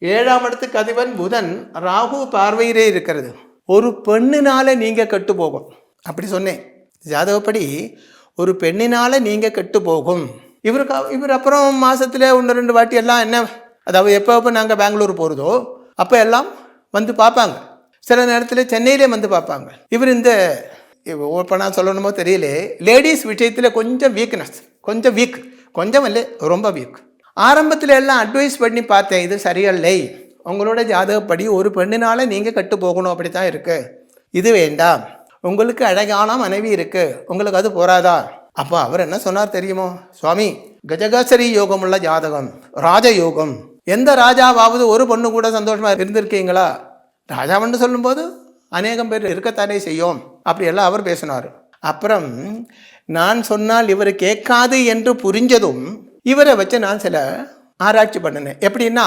7ஆம் இடத்துக்கு அதிபன் புதன் ராகு பார்வையிலே இருக்கிறது. ஒரு பெண்ணினால நீங்க கெட்டு போகும் அப்படி சொன்னேன். ஜாதகப்படி ஒரு பெண்ணினால நீங்க கெட்டு போகும். இவர் அப்புறம் மாசத்துல 1-2 வாட்டி எல்லாம் என்ன, அதாவது எப்போ நாங்கள் பெங்களூர் போகிறதோ அப்போ எல்லாம் வந்து பார்ப்பாங்க. சில நேரத்தில் சென்னையிலே வந்து பார்ப்பாங்க. இவர் இந்த ஓப்பனாக சொல்லணுமோ தெரியல, லேடிஸ் விஷயத்தில் கொஞ்சம் வீக்னஸ், கொஞ்சம் வீக், கொஞ்சம் இல்லை ரொம்ப வீக். ஆரம்பத்தில் எல்லாம் அட்வைஸ் பண்ணி பார்த்தேன், இது சரியில்லை, உங்களோட ஜாதகப்படி ஒரு பெண்ணினால நீங்கள் கட்டு போகணும், அப்படித்தான் இருக்கு, இது வேண்டாம், உங்களுக்கு அழகான மனைவி இருக்கு, உங்களுக்கு அது போறாதா? அப்போ அவர் என்ன சொன்னார் தெரியுமோ, சுவாமி கஜகசரி யோகம் உள்ள ஜாதகம், ராஜயோகம், எந்த ராஜாவாவது ஒரு பொண்ணு கூட சந்தோஷமா இருந்திருக்கீங்களா? ராஜாவன்னு சொல்லும்போது அநேகம் பேர் இருக்கத்தானே செய்யும், அப்படியெல்லாம் அவர் பேசினார். அப்புறம் நான் சொன்னால் இவர் கேட்காது என்று புரிஞ்சதும் இவரை வச்சு நான் சில ஆராய்ச்சி பண்ணினேன். எப்படின்னா,